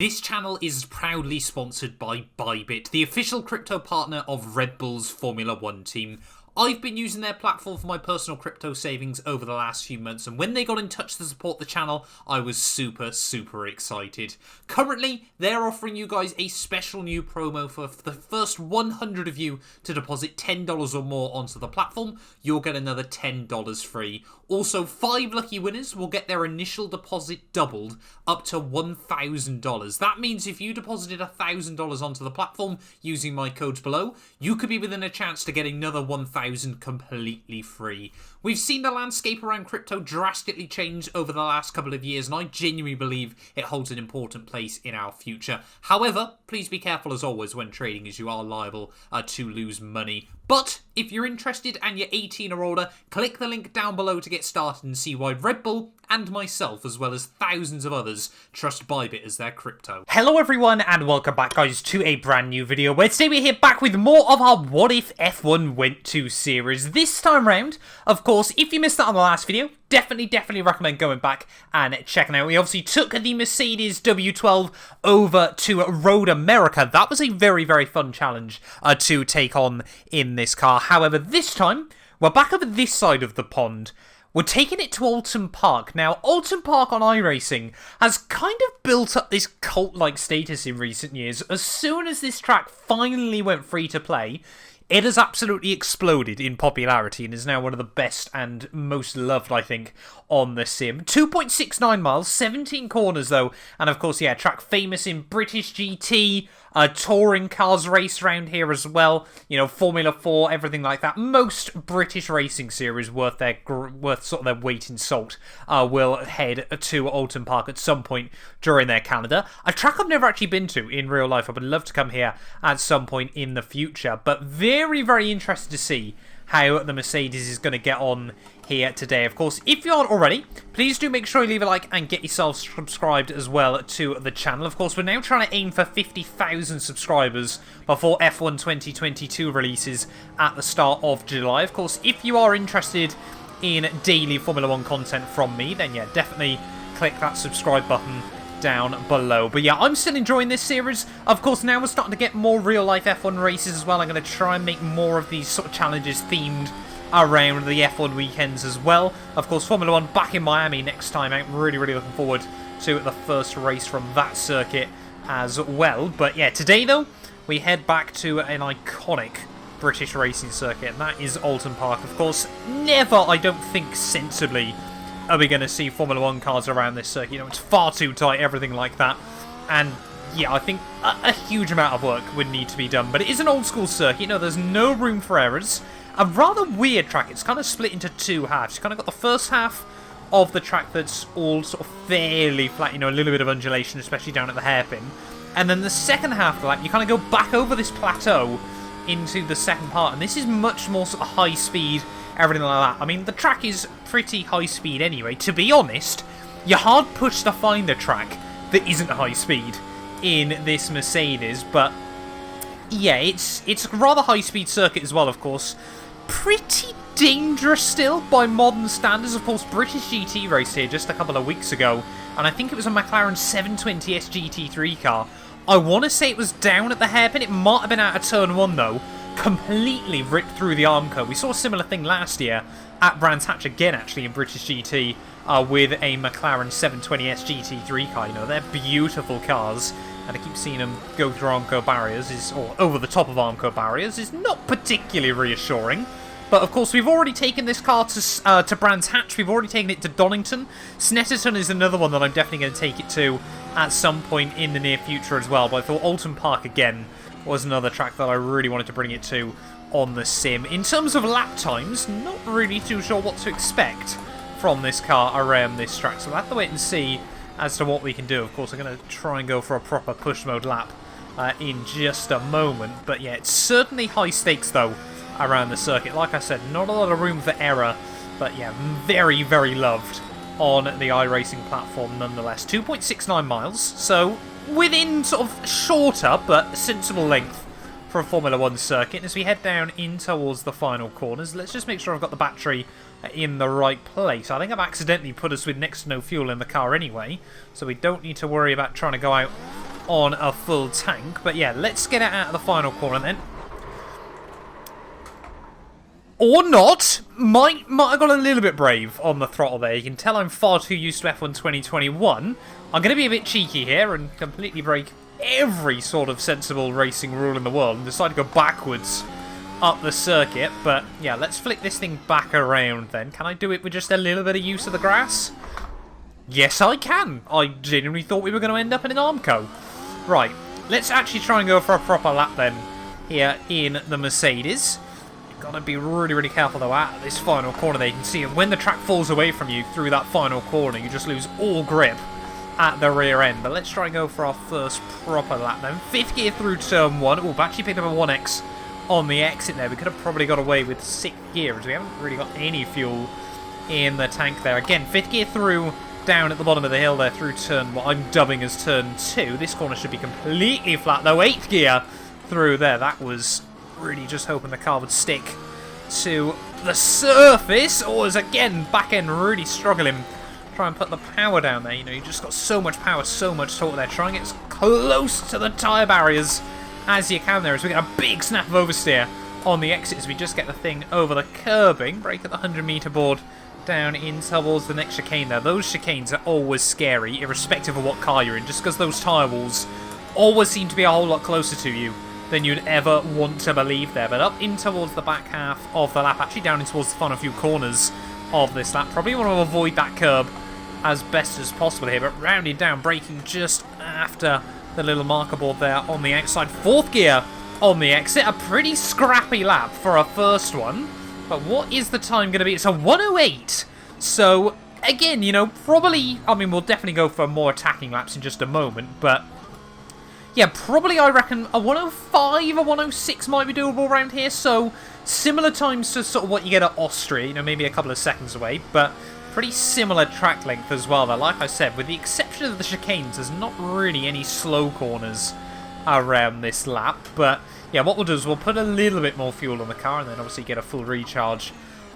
This channel is proudly sponsored by Bybit, the official crypto partner of Red Bull's Formula 1 team. I've been using their platform for my personal crypto savings over the last few months, and when they got in touch to support the channel, I was super excited. Currently, they're offering you guys a special new promo for the first 100 of you to deposit $10 or more onto the platform. You'll get another $10 free. Also, 5 lucky winners will get their initial deposit doubled up to $1,000. That means if you deposited $1,000 onto the platform using my codes below, you could be within a chance to get another $1,000 completely free. We've seen the landscape around crypto drastically change over the last couple of years, and I genuinely believe it holds an important place in our future. However, please be careful as always when trading, as you are liable to lose money. But if you're interested and you're 18 or older, click the link down below to get started and see why Red Bull and myself, as well as thousands of others, trust Bybit as their crypto. Hello everyone, and welcome back guys to a brand new video, where today we're here back with more of our What If F1 Went To series. This time round, of course, if you missed that on the last video, definitely recommend going back and checking out. We obviously took the Mercedes W12 over to Road America. That was a very fun challenge to take on in this car. However, this time, we're back over this side of the pond. We're taking it to Oulton Park. Now, Oulton Park on iRacing has kind of built up this cult-like status in recent years. As soon as this track finally went free to play, it has absolutely exploded in popularity and is now one of the best and most loved, I think, on the sim. 2.69 miles, 17 corners though, and of course, yeah, track famous in British GT, touring cars race around here as well, you know, Formula 4, everything like that. Most British racing series worth sort of their weight in salt will head to Oulton Park at some point during their calendar. A track I've never actually been to in real life. I would love to come here at some point in the future, but very interested to see how the Mercedes is going to get on here today. Of course, if you aren't already, please do make sure you leave a like and get yourself subscribed as well to the channel. Of course, we're now trying to aim for 50,000 subscribers before F1 2022 releases at the start of July. Of course, if you are interested in daily Formula 1 content from me, then yeah, definitely click that subscribe button down below. But yeah, I'm still enjoying this series. Of course, now we're starting to get more real-life F1 races as well. I'm going to try and make more of these sort of challenges themed around the F1 weekends as well. Of course, Formula 1 back in Miami next time out. Really looking forward to the first race from that circuit as well. But yeah, today though, we head back to an iconic British racing circuit, and that is Oulton Park. Of course, never, I don't think sensibly, are we going to see Formula 1 cars around this circuit. You know, it's far too tight, everything like that. And yeah, I think a huge amount of work would need to be done. But it is an old school circuit. You know, there's no room for errors. A rather weird track. It's kind of split into two halves. You've kind of got the first half of the track that's all sort of fairly flat, you know, a little bit of undulation, especially down at the hairpin. And then the second half of that, you kind of go back over this plateau into the second part. And this is much more sort of high speed, everything like that. I mean, the track is pretty high speed anyway. To be honest, you're hard pushed to find a track that isn't high speed in this Mercedes. But yeah, it's a rather high speed circuit as well, of course. Pretty dangerous still by modern standards. Of course, British GT raced here just a couple of weeks ago, and I think it was a McLaren 720S GT3 car. I want to say it was down at the hairpin. It might have been out of turn 1 though. Completely ripped through the arm curve. We saw a similar thing last year at Brands Hatch again, actually, in British GT with a McLaren 720S GT3 car. You know, they're beautiful cars, and I keep seeing them go through arm curve barriers, or over the top of arm curve barriers, is not particularly reassuring. But of course, we've already taken this car to Brands Hatch. We've already taken it to Donington. Snetterton is another one that I'm definitely going to take it to at some point in the near future as well. But I thought Oulton Park again was another track that I really wanted to bring it to on the sim. In terms of lap times, not really too sure what to expect from this car around this track. So we'll have to wait and see as to what we can do. Of course, I'm going to try and go for a proper push mode lap in just a moment. But yeah, it's certainly high stakes though around the circuit. Like I said, not a lot of room for error, but yeah, very loved on the iRacing platform nonetheless. 2.69 miles, so within sort of shorter but sensible length for a Formula 1 circuit. As we head down in towards the final corners, let's just make sure I've got the battery in the right place. I think I've accidentally put us with next to no fuel in the car anyway, so we don't need to worry about trying to go out on a full tank. But yeah, let's get it out of the final corner then. Or not. Might have got a little bit brave on the throttle there. You can tell I'm far too used to F1 2021. I'm going to be a bit cheeky here and completely break every sort of sensible racing rule in the world and decide to go backwards up the circuit. But yeah, let's flick this thing back around then. Can I do it with just a little bit of use of the grass? Yes, I can. I genuinely thought we were going to end up in an Armco. Right, let's actually try and go for a proper lap then here in the Mercedes. Gotta be really, really careful though at this final corner there. You can see when the track falls away from you through that final corner, you just lose all grip at the rear end. But let's try and go for our first proper lap then. 5th gear through turn 1. Oh, actually picked up a 1X on the exit there. We could have probably got away with 6th gear as we haven't really got any fuel in the tank there. Again, 5th gear through down at the bottom of the hill there through turn what I'm dubbing as turn 2. This corner should be completely flat though. 8th gear through there. That was really just hoping the car would stick to the surface, or is again back end really struggling. Try and put the power down there. You know, you just got so much power, so much torque there. Try and get as close to the tyre barriers as you can there, as we get a big snap of oversteer on the exit as we just get the thing over the curbing. Brake at the 100-metre board down in towards the next chicane there. Those chicanes are always scary, irrespective of what car you're in, just because those tyre walls always seem to be a whole lot closer to you than you'd ever want to believe there. But up in towards the back half of the lap, actually down in towards the final few corners of this lap. Probably want to avoid that curb as best as possible here, but rounding down, braking just after the little marker board there on the outside. 4th gear on the exit. A pretty scrappy lap for a first one. But what is the time going to be? It's a 1:08. So, again, you know, probably, I mean, we'll definitely go for more attacking laps in just a moment, but yeah, probably I reckon a 1:05, a 1:06 might be doable around here. So similar times to sort of what you get at Austria, you know, maybe a couple of seconds away, but pretty similar track length as well there. Like I said, with the exception of the chicanes, there's not really any slow corners around this lap. But yeah, what we'll do is we'll put a little bit more fuel on the car and then obviously get a full recharge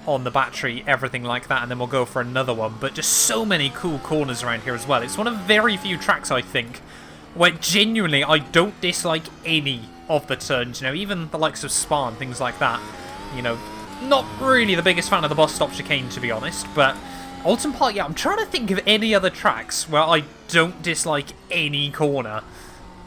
on the battery, everything like that, and then we'll go for another one. But just so many cool corners around here as well. It's one of very few tracks, I think, where genuinely I don't dislike any of the turns, you know, even the likes of Spa and things like that. You know, not really the biggest fan of the bus stop chicane, to be honest, but Oulton Park, yeah, I'm trying to think of any other tracks where I don't dislike any corner.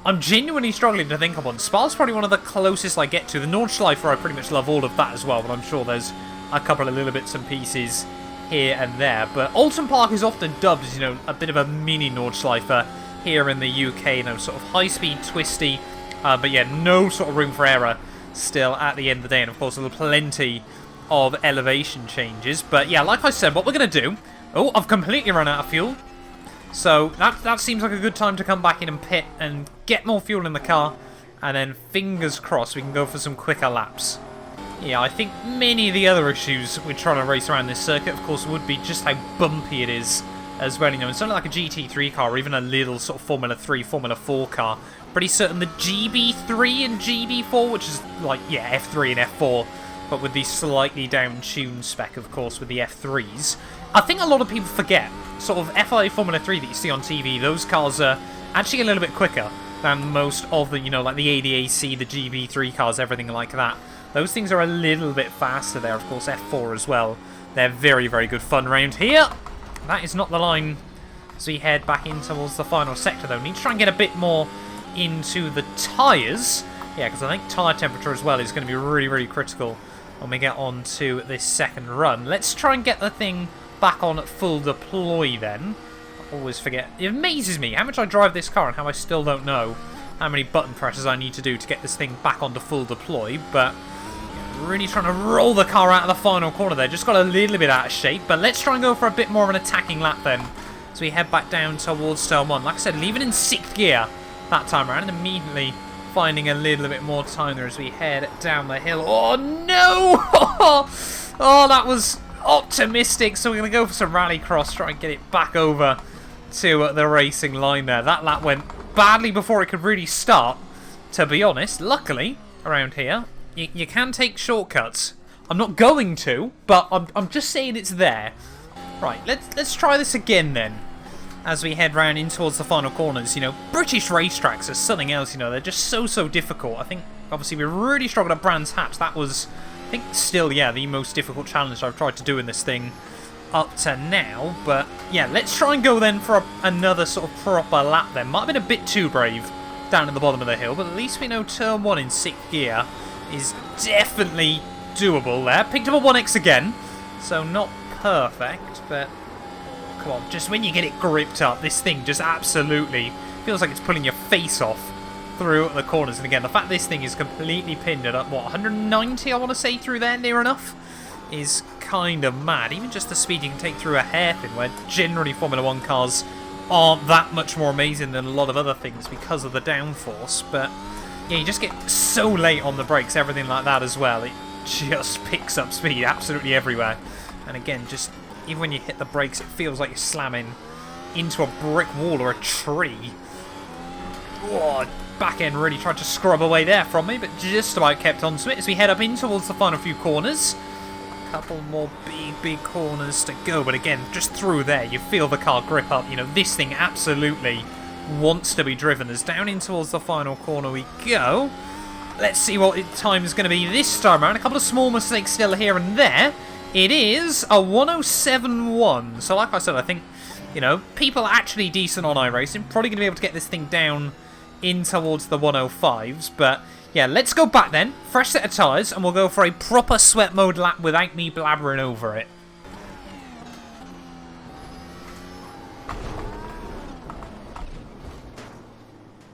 I'm genuinely struggling to think of one. Spa's probably one of the closest I get to. The Nordschleifer, I pretty much love all of that as well, but I'm sure there's a couple of little bits and pieces here and there. But Oulton Park is often dubbed as, you know, a bit of a mini Nordschleifer here in the UK, you know, sort of high-speed, twisty, but yeah, no sort of room for error still at the end of the day, and of course there's plenty of elevation changes. But yeah, like I said, what we're going to do... Oh, I've completely run out of fuel, so that seems like a good time to come back in and pit and get more fuel in the car, and then fingers crossed we can go for some quicker laps. Yeah, I think many of the other issues we're trying to race around this circuit, of course, would be just how bumpy it is as well. You know, it's not like a GT3 car or even a little sort of Formula 3, Formula 4 car. Pretty certain the GB3 and GB4, which is like, yeah, F3 and F4, but with the slightly down-tuned spec, of course, with the F3s. I think a lot of people forget, sort of FIA Formula 3 that you see on TV, those cars are actually a little bit quicker than most of the, you know, like the ADAC, the GB3 cars, everything like that. Those things are a little bit faster there, of course, F4 as well. They're very, very good fun round here. That is not the line as we head back in towards the final sector, though. We need to try and get a bit more into the tyres. Yeah, because I think tyre temperature as well is going to be really, really critical when we get on to this second run. Let's try and get the thing back on full deploy then. I always forget. It amazes me how much I drive this car and how I still don't know how many button presses I need to do to get this thing back onto full deploy. But yeah, really trying to roll the car out of the final corner there. Just got a little bit out of shape. But let's try and go for a bit more of an attacking lap then, as we head back down towards turn 1. Like I said, leaving in 6th gear that time around, and immediately finding a little bit more time there as we head down the hill. Oh no! Oh, that was optimistic. So we're going to go for some rallycross, try and get it back over to the racing line there. That lap went badly before it could really start, to be honest. Luckily, around here, you can take shortcuts. I'm not going to, but I'm just saying it's there. Right, let's try this again then. as we head round in towards the final corners. You know, British racetracks are something else, you know, they're just so difficult. I think, obviously, we really struggled at Brands Hatch. That was, I think, still, yeah, the most difficult challenge I've tried to do in this thing up to now. But, yeah, let's try and go then for another sort of proper lap then. Might have been a bit too brave down at the bottom of the hill, but at least we know turn 1 in 6th gear is definitely doable there. Picked up a 1X again, so not perfect, but come on, just when you get it gripped up, this thing just absolutely feels like it's pulling your face off through the corners. And again, the fact this thing is completely pinned at, what, 190, I want to say, through there, near enough, is kind of mad. Even just the speed you can take through a hairpin, where generally Formula 1 cars aren't that much more amazing than a lot of other things because of the downforce. But yeah, you just get so late on the brakes, everything like that as well. It just picks up speed absolutely everywhere. And again, just even when you hit the brakes, it feels like you're slamming into a brick wall or a tree. Oh, back end really tried to scrub away there from me, but just about kept onto it as we head up in towards the final few corners. Couple more big corners to go, but again, just through there, you feel the car grip up. You know, this thing absolutely wants to be driven. As down in towards the final corner we go. Let's see what time is going to be this time around. A couple of small mistakes still here and there. It is a 107.1. So like I said, I think, you know, people actually decent on iRacing probably going to be able to get this thing down in towards the 105s, but yeah, let's go back then, fresh set of tyres, and we'll go for a proper sweat mode lap without me blabbering over it.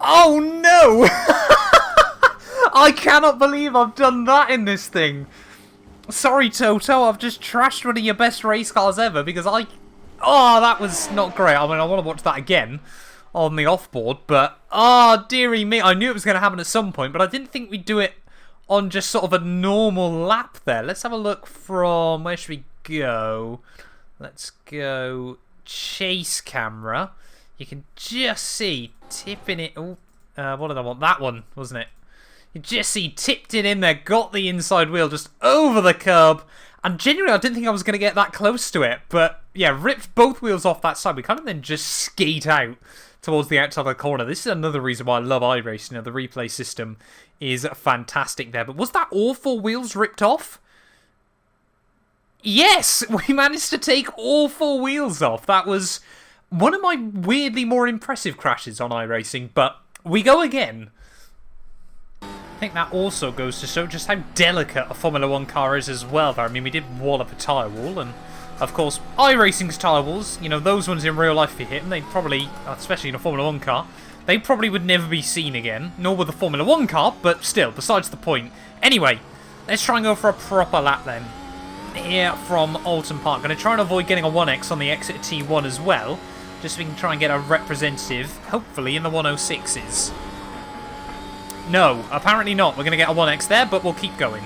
Oh no! I cannot believe I've done that in this thing. Sorry, Toto, I've just trashed one of your best race cars ever because oh, that was not great. I mean, I want to watch that again on the offboard, but oh, dearie me, I knew it was going to happen at some point, but I didn't think we'd do it on just sort of a normal lap there. Let's have a look from, where should we go? Let's go chase camera. You can just see tipping it. Oh, what did I want? That one, wasn't it? You just see tipped it in there, got the inside wheel just over the curb, and genuinely I didn't think I was going to get that close to it, but yeah, ripped both wheels off that side. We kind of then just skate out towards the outside of the corner. This is another reason why I love iRacing. You know, the replay system is fantastic there. But was that all 4 wheels ripped off? Yes! We managed to take all 4 wheels off. That was one of my weirdly more impressive crashes on iRacing, but we go again. I think that also goes to show just how delicate a Formula 1 car is as well. I mean, we did wallop a tyre wall, and of course, iRacing's tyre walls, you know, those ones in real life if you hit them, they'd probably, especially in a Formula 1 car, they probably would never be seen again, nor would the Formula 1 car, but still, besides the point. Anyway, let's try and go for a proper lap then. Here from Oulton Park. Going to try and avoid getting a 1X on the exit of T1 as well, just so we can try and get a representative, hopefully in the 106s. No, apparently not. We're going to get a 1X there, but we'll keep going.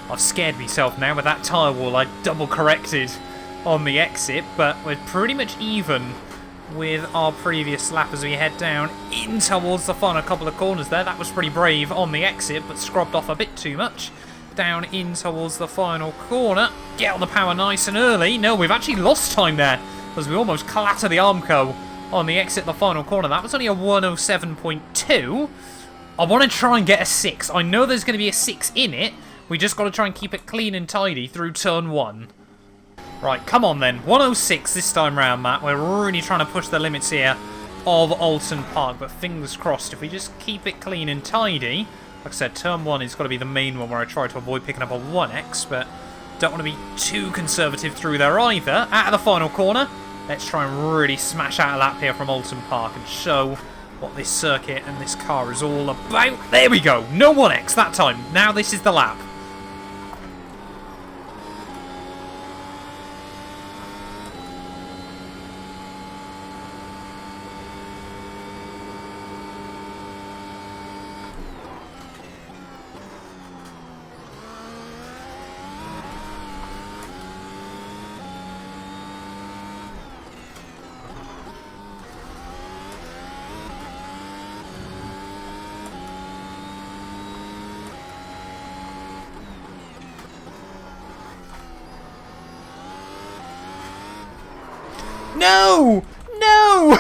I've scared myself now with that tyre wall. I double corrected on the exit, but we're pretty much even with our previous lap as we head down in towards the final couple of corners there. That was pretty brave on the exit, but scrubbed off a bit too much. Down in towards the final corner. Get on the power nice and early. No, we've actually lost time there because we almost clatter the Armco on the exit of the final corner. That was only a 107.2. I want to try and get a 6. I know there's going to be a 6 in it. We just got to try and keep it clean and tidy through turn 1. Right, come on then. 106 this time round, Matt. We're really trying to push the limits here of Oulton Park, but fingers crossed, if we just keep it clean and tidy. Like I said, turn 1 is got to be the main one where I try to avoid picking up a 1X, but don't want to be too conservative through there either. Out of the final corner, let's try and really smash out a lap here from Oulton Park and show what this circuit and this car is all about. There we go. No 1X that time. Now this is the lap. No! No!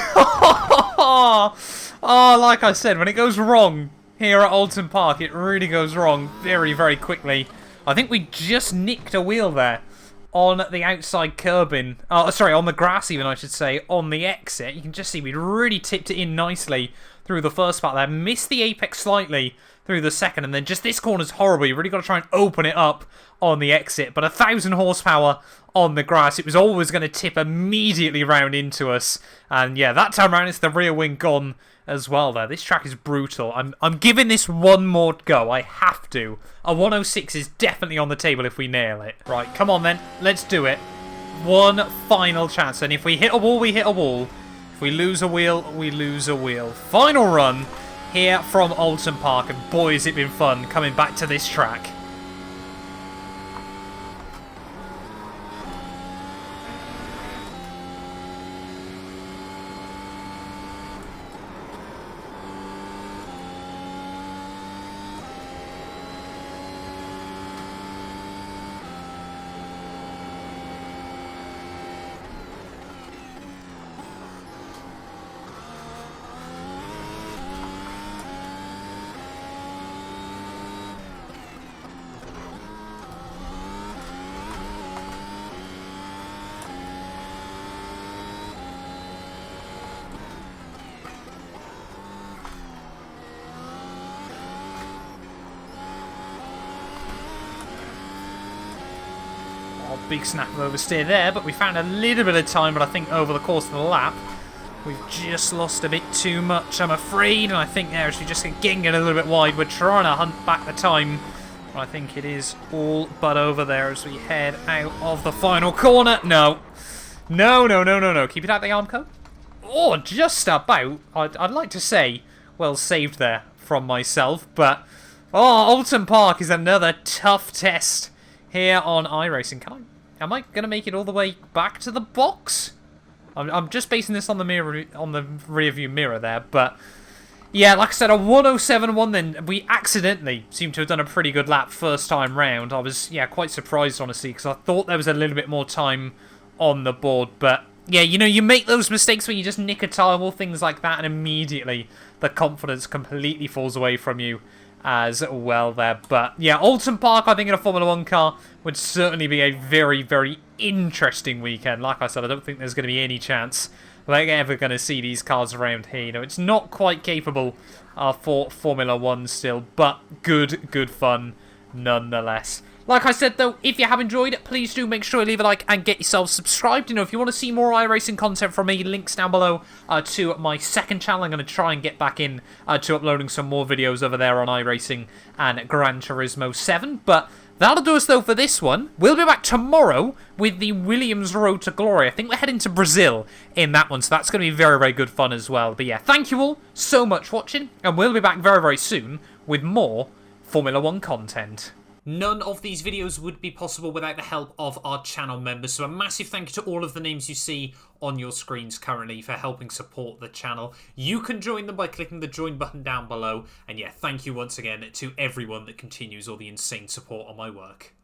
Oh, like I said, when it goes wrong here at Oulton Park, it really goes wrong very, very quickly. I think we just nicked a wheel there on the outside curbing. Oh, sorry, on the grass even, I should say, on the exit. You can just see we really tipped it in nicely through the first part there. Missed the apex slightly through the second, and then just this corner's horrible. You really got to try and open it up on the exit. But 1,000 horsepower on the grass. It was always going to tip immediately round into us. And yeah, that time round, it's the rear wing gone as well there. This track is brutal. I'm giving this one more go. I have to. A 106 is definitely on the table if we nail it. Right, come on then. Let's do it. One final chance. And if we hit a wall, we hit a wall. If we lose a wheel, we lose a wheel. Final run here from Oulton Park. And boy, has it been fun coming back to this track. Big snap of oversteer there, but we found a little bit of time, but I think over the course of the lap, we've just lost a bit too much, I'm afraid, and I think there, as we just getting it a little bit wide, we're trying to hunt back the time, but I think it is all but over there as we head out of the final corner. No. No, no, no, no, no. Keep it out the arm code. Oh, just about. I'd like to say, well saved there from myself, but, oh, Oulton Park is another tough test here on iRacing. Am I going to make it all the way back to the box? I'm just basing this on the mirror, on the rear view mirror there, but yeah, like I said, a 107.1 then. We accidentally seem to have done a pretty good lap first time round. I was, yeah, quite surprised, honestly, because I thought there was a little bit more time on the board, but yeah, you know, you make those mistakes when you just nick a tire, things like that, and immediately the confidence completely falls away from you as well there. But yeah, Oulton Park, I think, in a Formula 1 car would certainly be a very, very interesting weekend. Like I said, I don't think there's going to be any chance we're ever going to see these cars around here. You know, it's not quite capable for Formula 1 still, but good fun nonetheless. Like I said, though, if you have enjoyed it, please do make sure you leave a like and get yourself subscribed. You know, if you want to see more iRacing content from me, links down below to my second channel. I'm going to try and get back in to uploading some more videos over there on iRacing and Gran Turismo 7. But that'll do us, though, for this one. We'll be back tomorrow with the Williams Road to Glory. I think we're heading to Brazil in that one, so that's going to be very, very good fun as well. But yeah, thank you all so much for watching, and we'll be back very, very soon with more Formula 1 content. None of these videos would be possible without the help of our channel members, so a massive thank you to all of the names you see on your screens currently for helping support the channel. You can join them by clicking the join button down below, and yeah, thank you once again to everyone that continues all the insane support on my work.